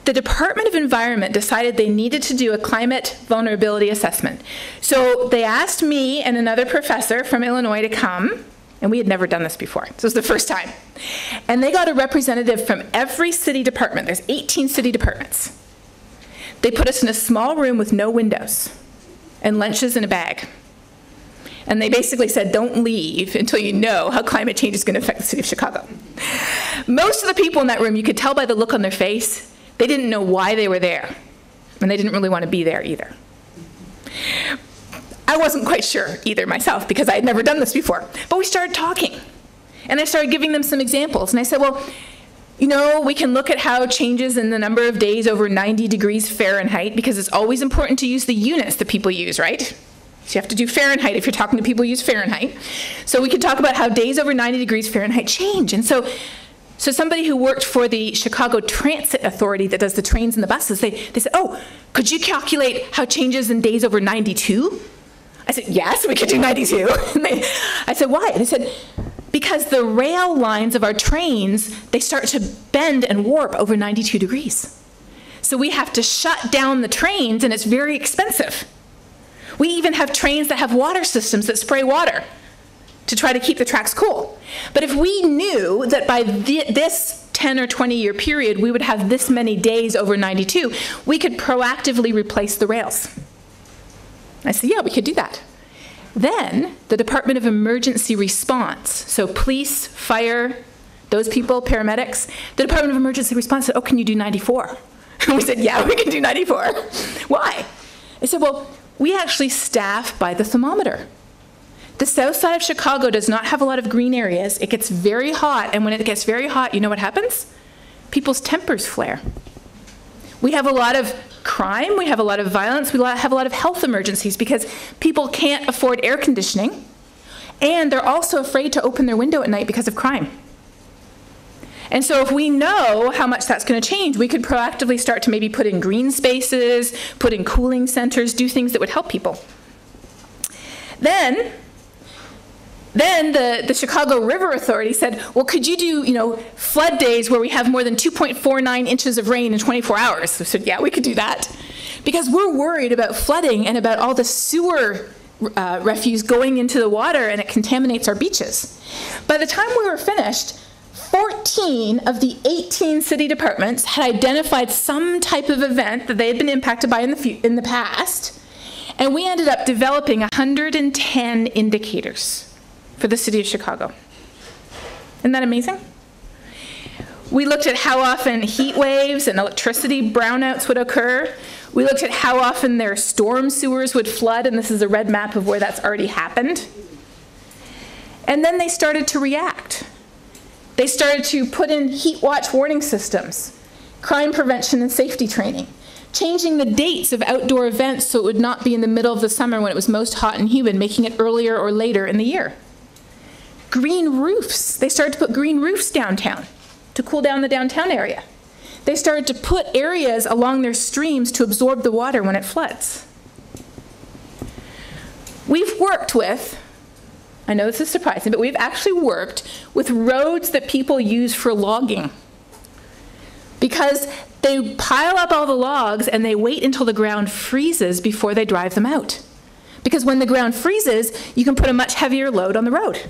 The Department of Environment decided they needed to do a climate vulnerability assessment. So they asked me and another professor from Illinois to come, and we had never done this before. This was the first time. And they got a representative from every city department. There's 18 city departments. They put us in a small room with no windows and lunches in a bag. And they basically said, don't leave until you know how climate change is going to affect the city of Chicago. Most of the people in that room, you could tell by the look on their face, they didn't know why they were there. And they didn't really want to be there either. I wasn't quite sure either myself because I had never done this before. But we started talking. And I started giving them some examples. And I said, well, we can look at how changes in the number of days over 90 degrees Fahrenheit, because it's always important to use the units that people use, right? So you have to do Fahrenheit if you're talking to people who use Fahrenheit. So we could talk about how days over 90 degrees Fahrenheit change. And so somebody who worked for the Chicago Transit Authority that does the trains and the buses, they said, oh, could you calculate how changes in days over 92? I said, yes, we could do 92. And I said, why? And they said, because the rail lines of our trains, they start to bend and warp over 92 degrees. So we have to shut down the trains, and it's very expensive. We even have trains that have water systems that spray water to try to keep the tracks cool. But if we knew that by this 10 or 20 year period, we would have this many days over 92, we could proactively replace the rails. I said, yeah, we could do that. Then the Department of Emergency Response, so police, fire, those people, paramedics, the Department of Emergency Response said, oh, can you do 94? And we said, yeah, we can do 94. Why? They said, well, we actually staff by the thermometer. The south side of Chicago does not have a lot of green areas. It gets very hot, and when it gets very hot, you know what happens? People's tempers flare. We have a lot of crime, we have a lot of violence, we have a lot of health emergencies because people can't afford air conditioning, and they're also afraid to open their window at night because of crime. And so if we know how much that's going to change, we could proactively start to maybe put in green spaces, put in cooling centers, do things that would help people. Then the Chicago River Authority said, well, could you do, flood days where we have more than 2.49 inches of rain in 24 hours? So I said, yeah, we could do that. Because we're worried about flooding and about all the sewer refuse going into the water, and it contaminates our beaches. By the time we were finished, 14 of the 18 city departments had identified some type of event that they had been impacted by in the past, and we ended up developing 110 indicators for the city of Chicago. Isn't that amazing? We looked at how often heat waves and electricity brownouts would occur. We looked at how often their storm sewers would flood, and this is a red map of where that's already happened. And then they started to react. They started to put in heat watch warning systems, crime prevention and safety training, changing the dates of outdoor events so it would not be in the middle of the summer when it was most hot and humid, making it earlier or later in the year. Green roofs. They started to put green roofs downtown to cool down the downtown area. They started to put areas along their streams to absorb the water when it floods. We've worked with, I know this is surprising, but we've actually worked with roads that people use for logging, because they pile up all the logs and they wait until the ground freezes before they drive them out. Because when the ground freezes, you can put a much heavier load on the road.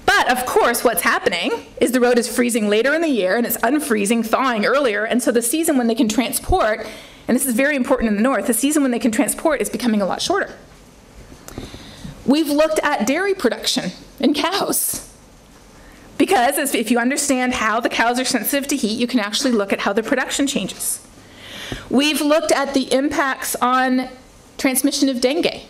But of course, what's happening is the road is freezing later in the year, and it's unfreezing, thawing earlier, and so the season when they can transport, and this is very important in the north, the season when they can transport is becoming a lot shorter. We've looked at dairy production in cows, because if you understand how the cows are sensitive to heat, you can actually look at how the production changes. We've looked at the impacts on transmission of dengue.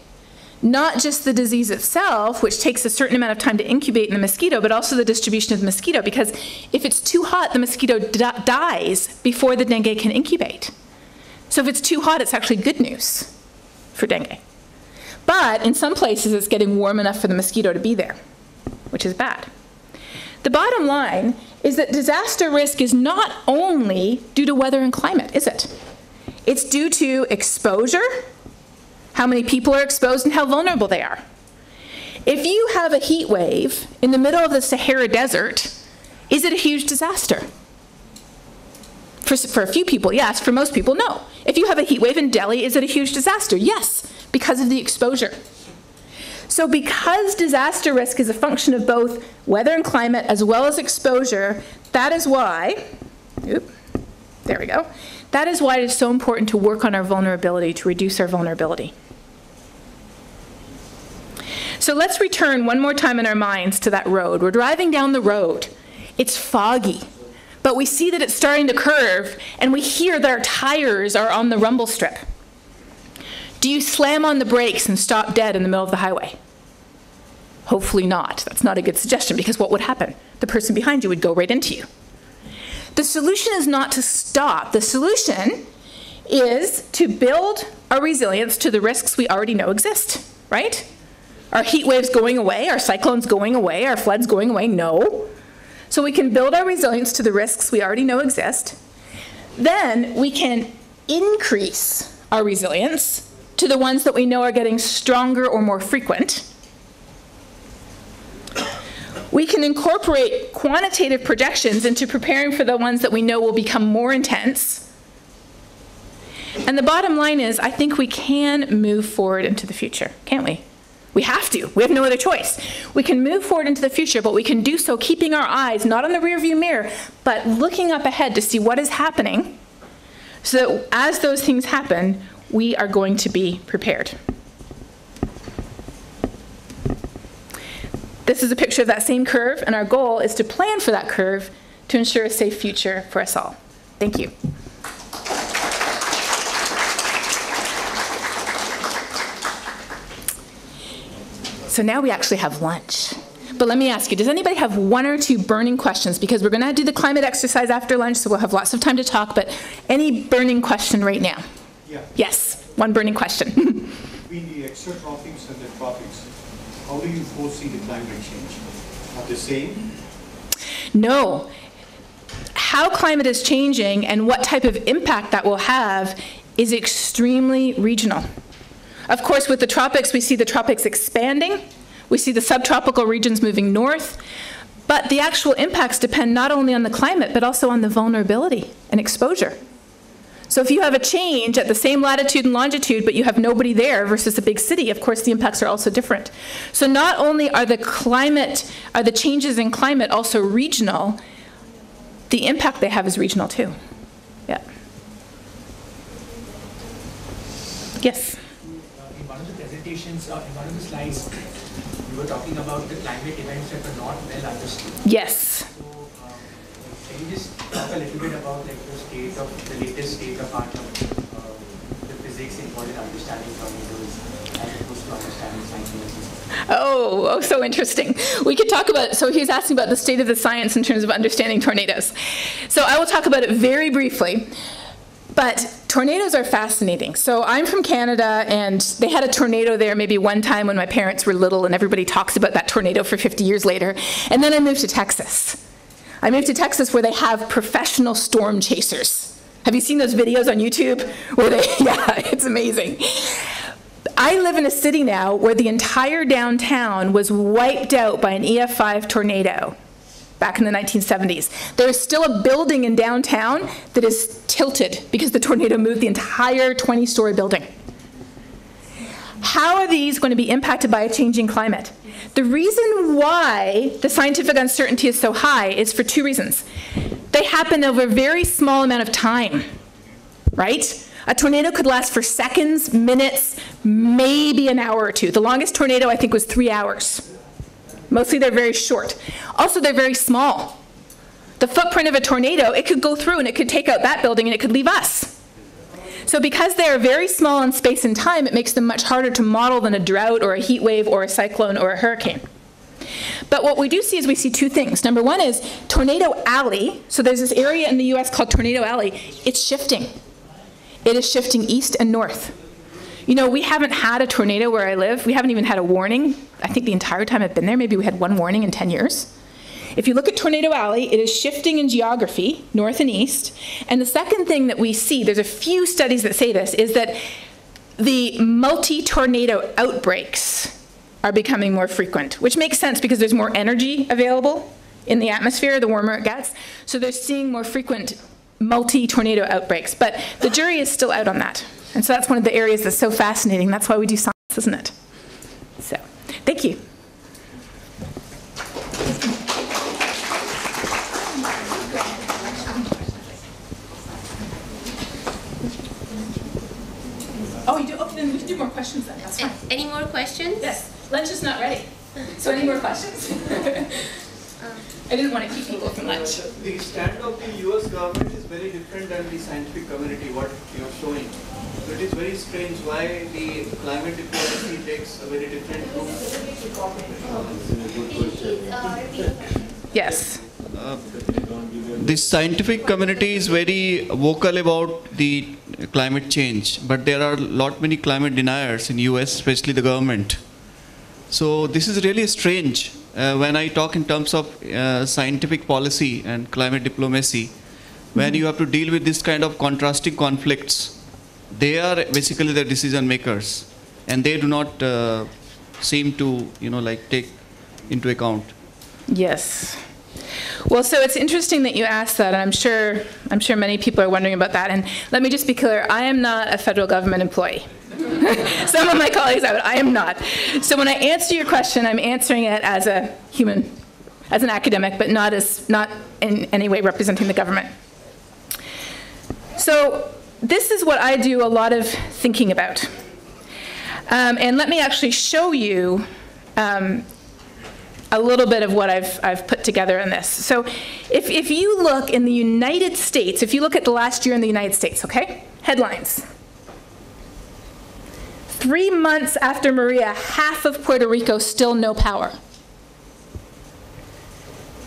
Not just the disease itself, which takes a certain amount of time to incubate in the mosquito, but also the distribution of the mosquito, because if it's too hot, the mosquito dies before the dengue can incubate. So if it's too hot, it's actually good news for dengue. But in some places, it's getting warm enough for the mosquito to be there, which is bad. The bottom line is that disaster risk is not only due to weather and climate, is it? It's due to exposure, how many people are exposed, and how vulnerable they are. If you have a heat wave in the middle of the Sahara Desert, is it a huge disaster? For a few people, yes. For most people, no. If you have a heat wave in Delhi, is it a huge disaster? Yes, because of the exposure. So because disaster risk is a function of both weather and climate as well as exposure, that is why, there we go. That is why it is so important to work on our vulnerability, to reduce our vulnerability. So let's return one more time in our minds to that road. We're driving down the road. It's foggy, but we see that it's starting to curve, and we hear that our tires are on the rumble strip. Do you slam on the brakes and stop dead in the middle of the highway? Hopefully not. That's not a good suggestion, because what would happen? The person behind you would go right into you. The solution is not to stop. The solution is to build our resilience to the risks we already know exist, right? Are heat waves going away? Are cyclones going away? Are floods going away? No. So we can build our resilience to the risks we already know exist. Then we can increase our resilience to the ones that we know are getting stronger or more frequent. We can incorporate quantitative projections into preparing for the ones that we know will become more intense. And the bottom line is, I think we can move forward into the future, can't we? We have to. We have no other choice. We can move forward into the future, but we can do so keeping our eyes not on the rearview mirror, but looking up ahead to see what is happening, so that as those things happen, we are going to be prepared. This is a picture of that same curve, and our goal is to plan for that curve to ensure a safe future for us all. Thank you. So now we actually have lunch. But let me ask you, does anybody have one or two burning questions? Because we're going to do the climate exercise after lunch, so we'll have lots of time to talk, but any burning question right now? Yeah. Yes, one burning question. Between the exotropics and the tropics, how do you foresee the climate change? Are they the same? No. How climate is changing and what type of impact that will have is extremely regional. Of course, with the tropics, we see the tropics expanding. We see the subtropical regions moving north. But the actual impacts depend not only on the climate, but also on the vulnerability and exposure. So if you have a change at the same latitude and longitude, but you have nobody there versus a big city, of course the impacts are also different. So not only are the changes in climate also regional, the impact they have is regional too. Yeah. Yes? In one of the presentations, in one of the slides, you were talking about the climate events that are not well understood. Yes. So, can you just talk a little bit about like the latest state of art of the physics involved in understanding tornadoes as opposed to understanding science? Oh, so interesting. We could talk about, so he's asking about the state of the science in terms of understanding tornadoes. So I will talk about it very briefly. But tornadoes are fascinating. So I'm from Canada, and they had a tornado there maybe one time when my parents were little, and everybody talks about that tornado for 50 years later. And then I moved to Texas. I moved to Texas where they have professional storm chasers. Have you seen those videos on YouTube? Where they, yeah, it's amazing. I live in a city now where the entire downtown was wiped out by an EF5 tornado back in the 1970s. There is still a building in downtown that is tilted because the tornado moved the entire 20-story building. How are these going to be impacted by a changing climate? The reason why the scientific uncertainty is so high is for two reasons. They happen over a very small amount of time, right? A tornado could last for seconds, minutes, maybe an hour or two. The longest tornado, I think, was 3 hours. Mostly they're very short. Also, they're very small. The footprint of a tornado, it could go through and it could take out that building and it could leave us. So because they are very small in space and time, it makes them much harder to model than a drought or a heat wave or a cyclone or a hurricane. But what we do see is we see two things. Number one is Tornado Alley. So there's this area in the US called Tornado Alley. It's shifting. It is shifting east and north. You know, we haven't had a tornado where I live. We haven't even had a warning. I think the entire time I've been there, maybe we had one warning in 10 years. If you look at Tornado Alley, it is shifting in geography, north and east. And the second thing that we see, there's a few studies that say this, is that the multi-tornado outbreaks are becoming more frequent, which makes sense because there's more energy available in the atmosphere the warmer it gets. So they're seeing more frequent multi-tornado outbreaks. But the jury is still out on that. And so that's one of the areas that's so fascinating. That's why we do science, isn't it? So, thank you. Oh, you do? Okay, then we can do more questions then. That's fine. Any more questions? Yes. Lunch is not ready. So any more questions? I didn't want to keep people from lunch. The stand of the US government is very different than the scientific community, what you're showing. So it is very strange why the climate diplomacy takes a very different route. Yes. The scientific community is very vocal about the climate change, but there are many climate deniers in US, especially the government. So this is really strange. When I talk in terms of scientific policy and climate diplomacy, when you have to deal with this kind of contrasting conflicts, they are basically the decision makers, and they do not seem to, take into account. Yes. Well, so it's interesting that you asked that, and I'm sure many people are wondering about that. And let me just be clear: I am not a federal government employee. Some of my colleagues are, but I am not. So when I answer your question, I'm answering it as a human, as an academic, but not in any way representing the government. So this is what I do a lot of thinking about. And let me actually show you a a little bit of what I've put together in this. So if you look in the United States, if you look at the last year in the United States, okay? Headlines. 3 months after Maria, half of Puerto Rico still no power.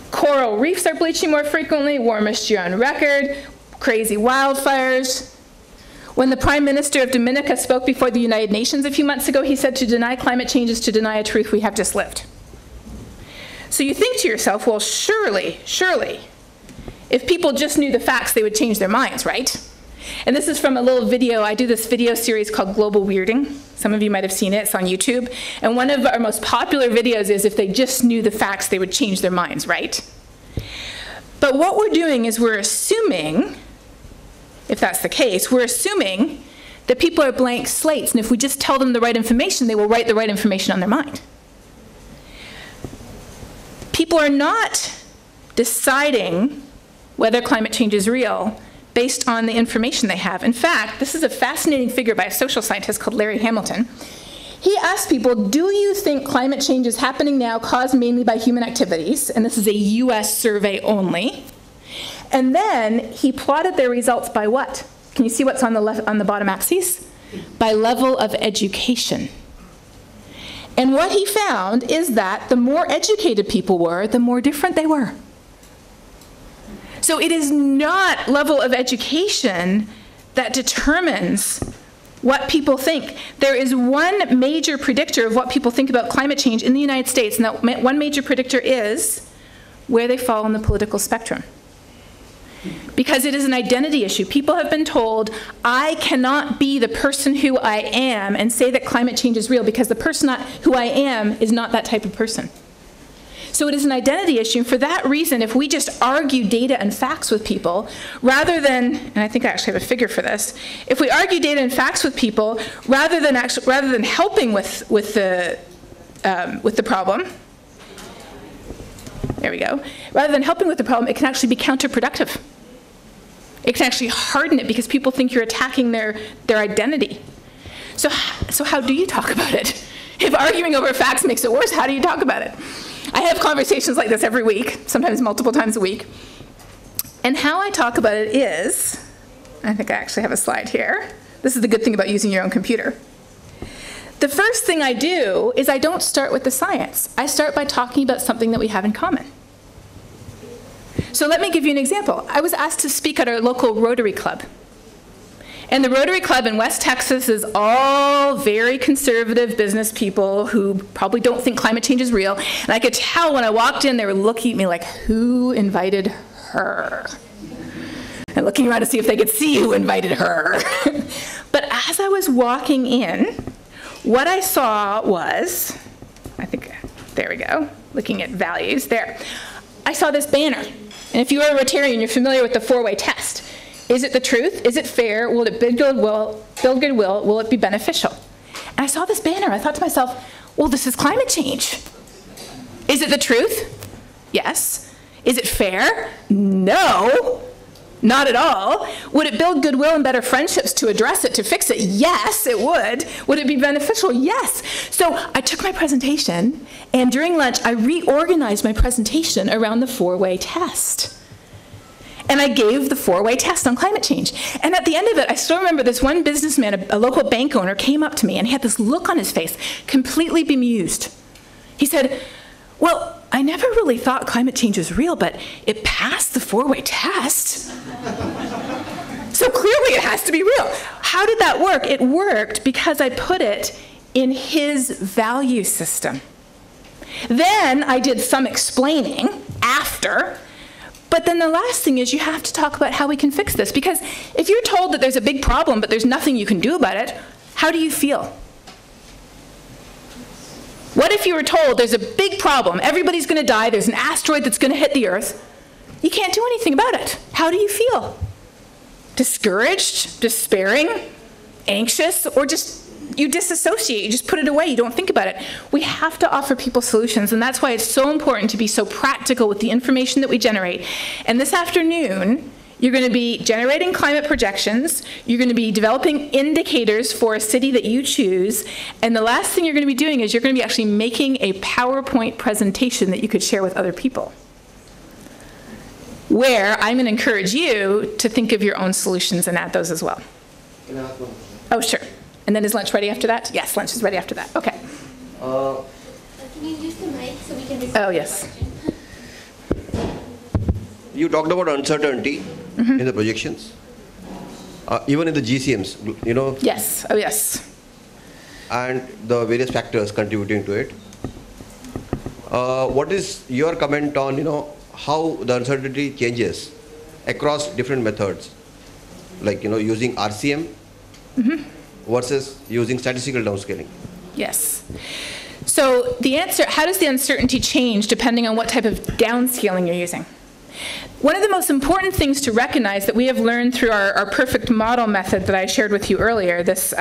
Coral reefs are bleaching more frequently, warmest year on record, crazy wildfires. When the Prime Minister of Dominica spoke before the United Nations a few months ago, he said to deny climate change is to deny a truth we have just lived. So you think to yourself, well, surely, if people just knew the facts, they would change their minds, right? And this is from a little video. I do this video series called Global Weirding. Some of you might have seen it. It's on YouTube. And one of our most popular videos is if they just knew the facts, they would change their minds, right? But what we're doing is we're assuming, if that's the case, we're assuming that people are blank slates, and if we just tell them the right information, they will write the right information on their mind. People are not deciding whether climate change is real based on the information they have. In fact, this is a fascinating figure by a social scientist called Larry Hamilton. He asked people, do you think climate change is happening now caused mainly by human activities? And this is a US survey only. And then he plotted their results by what? Can you see what's on the left, on the bottom axis? By level of education. And what he found is that the more educated people were, the more different they were. So it is not level of education that determines what people think. There is one major predictor of what people think about climate change in the United States, and that one major predictor is where they fall on the political spectrum. Because it is an identity issue. People have been told, I cannot be the person who I am and say that climate change is real because the person who I am is not that type of person. So it is an identity issue. And for that reason, if we just argue data and facts with people, rather than, and I think I actually have a figure for this, if we argue data and facts with people, rather than helping with the problem, there we go, rather than helping with the problem, it can actually be counterproductive. It can actually harden it because people think you're attacking their identity. So how do you talk about it? If arguing over facts makes it worse, how do you talk about it? I have conversations like this every week, sometimes multiple times a week. And how I talk about it is, I think I actually have a slide here. This is the good thing about using your own computer. The first thing I do is I don't start with the science. I start by talking about something that we have in common. So let me give you an example. I was asked to speak at our local Rotary Club. And the Rotary Club in West Texas is all very conservative business people who probably don't think climate change is real. And I could tell when I walked in, they were looking at me like, who invited her? And looking around to see if they could see who invited her. But as I was walking in, what I saw was, I think, there we go, looking at values, there. I saw this banner. And if you are a Rotarian, you're familiar with the four-way test. Is it the truth? Is it fair? Will it build goodwill? Will it be beneficial? And I saw this banner. I thought to myself, well, this is climate change. Is it the truth? Yes. Is it fair? No. Not at all. Would it build goodwill and better friendships to address it, to fix it? Yes, it would. Would it be beneficial? Yes. So I took my presentation, and during lunch, I reorganized my presentation around the four-way test. And I gave the four-way test on climate change. And at the end of it, I still remember this one businessman, a local bank owner, came up to me, and he had this look on his face, completely bemused. He said, well, I never really thought climate change was real, but it passed the four-way test. So clearly it has to be real. How did that work? It worked because I put it in his value system. Then I did some explaining after, but then the last thing is you have to talk about how we can fix this, because if you're told that there's a big problem but there's nothing you can do about it, how do you feel? What if you were told there's a big problem, everybody's going to die, there's an asteroid that's going to hit the Earth, you can't do anything about it? How do you feel? Discouraged, despairing, anxious, or just you disassociate, you just put it away, you don't think about it. We have to offer people solutions, and that's why it's so important to be so practical with the information that we generate. And this afternoon, You're going to be generating climate projections. You're going to be developing indicators for a city that you choose. And the last thing you're going to be doing is you're going to be actually making a PowerPoint presentation that you could share with other people, where I'm going to encourage you to think of your own solutions and add those as well. Can I ask one? Oh, sure. And then is lunch ready after that? Yes, lunch is ready after that. Okay. Can you use the mic so we can record Oh, the yes. question? You talked about uncertainty in the projections, even in the GCMs, you know, Yes. Oh, yes. and the various factors contributing to it. What is your comment on, you know, how the uncertainty changes across different methods, like, you know, using RCM versus using statistical downscaling? Yes. So the answer, how does the uncertainty change depending on what type of downscaling you're using? One of the most important things to recognize that we have learned through our perfect model method that I shared with you earlier, this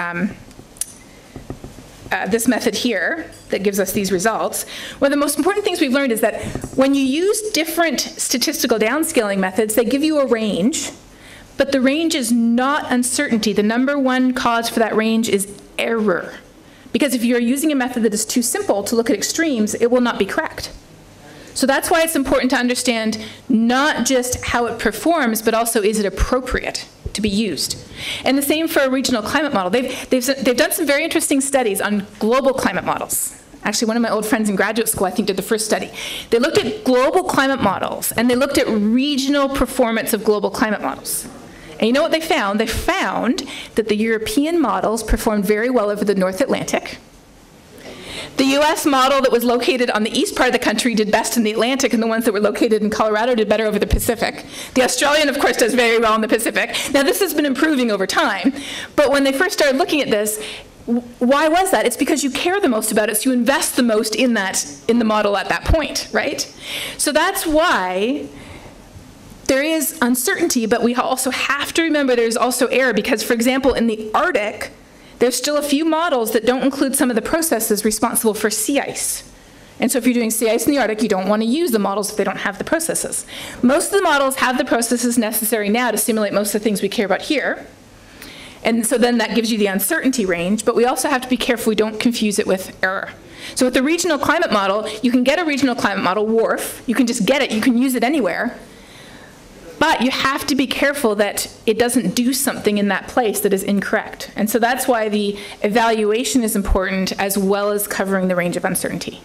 method here that gives us these results, one of the most important things we've learned is that when you use different statistical downscaling methods, they give you a range, but the range is not uncertainty. The number one cause for that range is error. Because if you're using a method that is too simple to look at extremes, it will not be correct. So that's why it's important to understand not just how it performs, but also is it appropriate to be used. And the same for a regional climate model. They've done some very interesting studies on global climate models. Actually, one of my old friends in graduate school, I think, did the first study. They looked at global climate models, and they looked at regional performance of global climate models. And you know what they found? They found that the European models performed very well over the North Atlantic. The US model that was located on the east part of the country did best in the Atlantic, and the ones that were located in Colorado did better over the Pacific. The Australian, of course, does very well in the Pacific. Now, this has been improving over time, but when they first started looking at this, why was that? It's because you care the most about it, so you invest the most in the model at that point, right? So that's why there is uncertainty, but we also have to remember there's also error, because, for example, in the Arctic, there's still a few models that don't include some of the processes responsible for sea ice. And so if you're doing sea ice in the Arctic, you don't want to use the models if they don't have the processes. Most of the models have the processes necessary now to simulate most of the things we care about here. And so then that gives you the uncertainty range, but we also have to be careful we don't confuse it with error. So with the regional climate model, you can get a regional climate model, WRF, you can just get it, you can use it anywhere. But you have to be careful that it doesn't do something in that place that is incorrect. And so that's why the evaluation is important, as well as covering the range of uncertainty.